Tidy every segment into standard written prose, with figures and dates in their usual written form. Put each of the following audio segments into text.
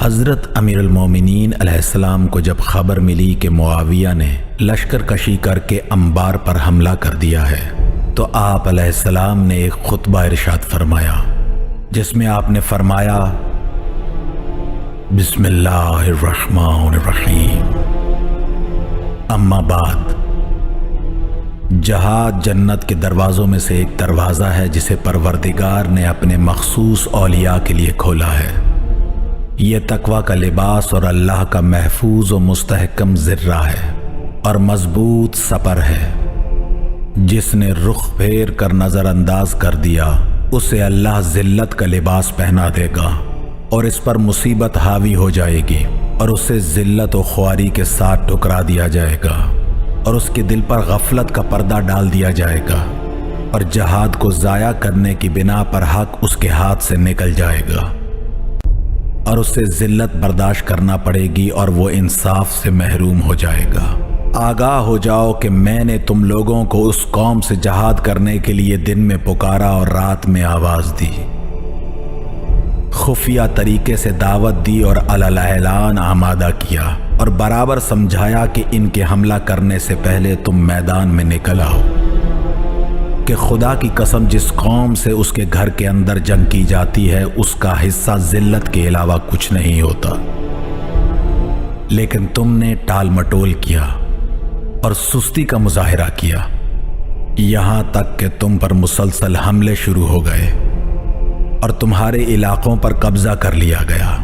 حضرت امیر المومنین علیہ السلام کو جب خبر ملی کہ معاویہ نے لشکر کشی کر کے انبار پر حملہ کر دیا ہے تو آپ علیہ السلام نے ایک خطبہ ارشاد فرمایا جس میں آپ نے فرمایا بسم اللہ الرحمن الرحیم اما بعد، جہاد جنت کے دروازوں میں سے ایک دروازہ ہے جسے پروردگار نے اپنے مخصوص اولیاء کے لیے کھولا ہے۔ یہ تقوی کا لباس اور اللہ کا محفوظ و مستحکم ذرہ ہے اور مضبوط سپر ہے۔ جس نے رخ پھیر کر نظر انداز کر دیا اسے اللہ ذلت کا لباس پہنا دے گا اور اس پر مصیبت حاوی ہو جائے گی اور اسے ذلت و خواری کے ساتھ ٹھکرا دیا جائے گا اور اس کے دل پر غفلت کا پردہ ڈال دیا جائے گا اور جہاد کو ضائع کرنے کی بنا پر حق اس کے ہاتھ سے نکل جائے گا اور اسے ذلت برداشت کرنا پڑے گی اور وہ انصاف سے محروم ہو جائے گا۔ آگاہ ہو جاؤ کہ میں نے تم لوگوں کو اس قوم سے جہاد کرنے کے لیے دن میں پکارا اور رات میں آواز دی، خفیہ طریقے سے دعوت دی اور علی اعلان آمادہ کیا اور برابر سمجھایا کہ ان کے حملہ کرنے سے پہلے تم میدان میں نکل آؤ کہ خدا کی قسم جس قوم سے اس کے گھر کے اندر جنگ کی جاتی ہے اس کا حصہ ذلت کے علاوہ کچھ نہیں ہوتا، لیکن تم نے ٹال مٹول کیا اور سستی کا مظاہرہ کیا، یہاں تک کہ تم پر مسلسل حملے شروع ہو گئے اور تمہارے علاقوں پر قبضہ کر لیا گیا۔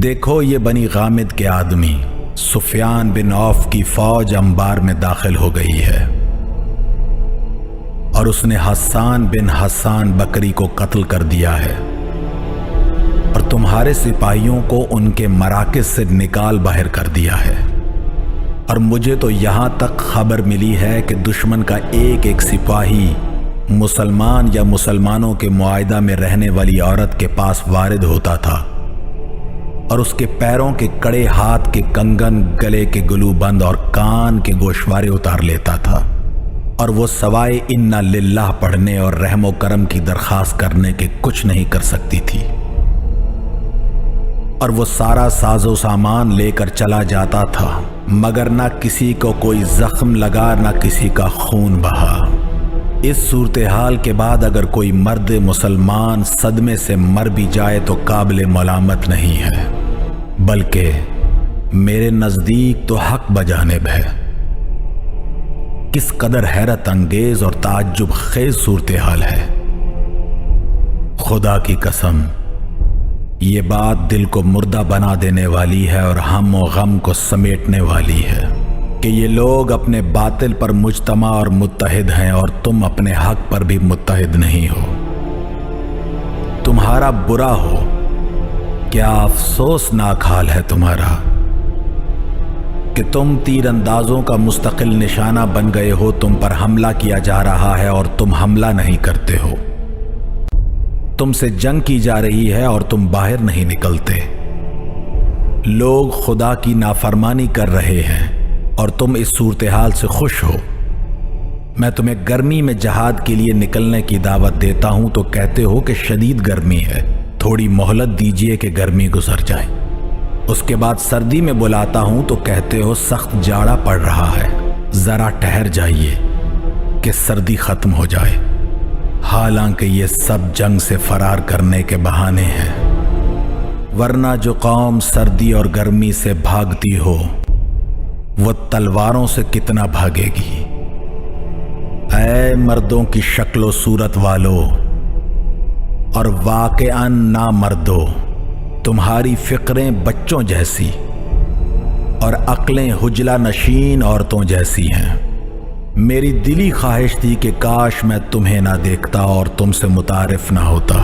دیکھو یہ بنی غامد کے آدمی سفیان بن عوف کی فوج انبار میں داخل ہو گئی ہے اور اس نے حسان بن حسان بکری کو قتل کر دیا ہے اور تمہارے سپاہیوں کو ان کے مراکز سے نکال باہر کر دیا ہے، اور مجھے تو یہاں تک خبر ملی ہے کہ دشمن کا ایک ایک سپاہی مسلمان یا مسلمانوں کے معاہدہ میں رہنے والی عورت کے پاس وارد ہوتا تھا اور اس کے پیروں کے کڑے، ہاتھ کے کنگن، گلے کے گلو بند اور کان کے گوشوارے اتار لیتا تھا، اور وہ سوائے انا للہ پڑھنے اور رحم و کرم کی درخواست کرنے کے کچھ نہیں کر سکتی تھی، اور وہ سارا ساز و سامان لے کر چلا جاتا تھا مگر نہ کسی کو کوئی زخم لگا نہ کسی کا خون بہا۔ اس صورتحال کے بعد اگر کوئی مرد مسلمان صدمے سے مر بھی جائے تو قابل ملامت نہیں ہے، بلکہ میرے نزدیک تو حق بجانب ہے۔ کس قدر حیرت انگیز اور تعجب خیز صورتحال ہے! خدا کی قسم یہ بات دل کو مردہ بنا دینے والی ہے اور ہم و غم کو سمیٹنے والی ہے کہ یہ لوگ اپنے باطل پر مجتمع اور متحد ہیں اور تم اپنے حق پر بھی متحد نہیں ہو۔ تمہارا برا ہو، کیا افسوسناک حال ہے تمہارا کہ تم تیر اندازوں کا مستقل نشانہ بن گئے ہو، تم پر حملہ کیا جا رہا ہے اور تم حملہ نہیں کرتے ہو، تم سے جنگ کی جا رہی ہے اور تم باہر نہیں نکلتے، لوگ خدا کی نافرمانی کر رہے ہیں اور تم اس صورتحال سے خوش ہو۔ میں تمہیں گرمی میں جہاد کے لیے نکلنے کی دعوت دیتا ہوں تو کہتے ہو کہ شدید گرمی ہے، تھوڑی مہلت دیجیے کہ گرمی گزر جائے۔ اس کے بعد سردی میں بلاتا ہوں تو کہتے ہو سخت جاڑا پڑ رہا ہے، ذرا ٹھہر جائیے کہ سردی ختم ہو جائے، حالانکہ یہ سب جنگ سے فرار کرنے کے بہانے ہیں، ورنہ جو قوم سردی اور گرمی سے بھاگتی ہو وہ تلواروں سے کتنا بھاگے گی۔ اے مردوں کی شکل و صورت والو اور واقعاً نامردو، تمہاری فکریں بچوں جیسی اور عقلیں حجلہ نشین عورتوں جیسی ہیں۔ میری دلی خواہش تھی کہ کاش میں تمہیں نہ دیکھتا اور تم سے متعارف نہ ہوتا،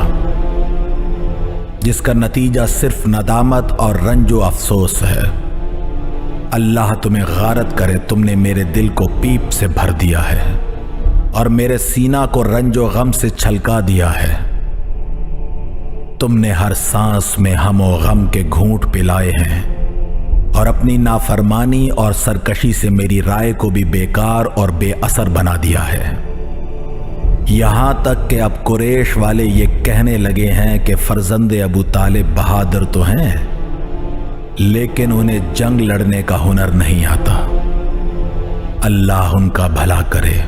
جس کا نتیجہ صرف ندامت اور رنج و افسوس ہے۔ اللہ تمہیں غارت کرے، تم نے میرے دل کو پیپ سے بھر دیا ہے اور میرے سینہ کو رنج و غم سے چھلکا دیا ہے۔ تم نے ہر سانس میں ہم و غم کے گھونٹ پلائے ہیں اور اپنی نافرمانی اور سرکشی سے میری رائے کو بھی بیکار اور بے اثر بنا دیا ہے۔ یہاں تک کہ اب قریش والے یہ کہنے لگے ہیں کہ فرزند ابو طالب بہادر تو ہیں لیکن انہیں جنگ لڑنے کا ہنر نہیں آتا۔ اللہ ان کا بھلا کرے۔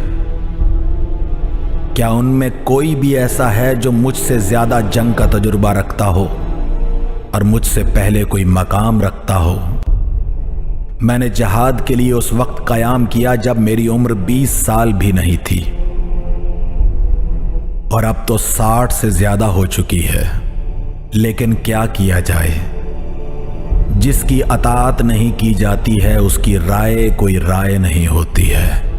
کیا ان میں کوئی بھی ایسا ہے جو مجھ سے زیادہ جنگ کا تجربہ رکھتا ہو اور مجھ سے پہلے کوئی مقام رکھتا ہو؟ میں نے جہاد کے لیے اس وقت قیام کیا جب میری عمر 20 سال بھی نہیں تھی، اور اب تو 60 سے زیادہ ہو چکی ہے۔ لیکن کیا کیا جائے، جس کی اطاعت نہیں کی جاتی ہے اس کی رائے کوئی رائے نہیں ہوتی ہے۔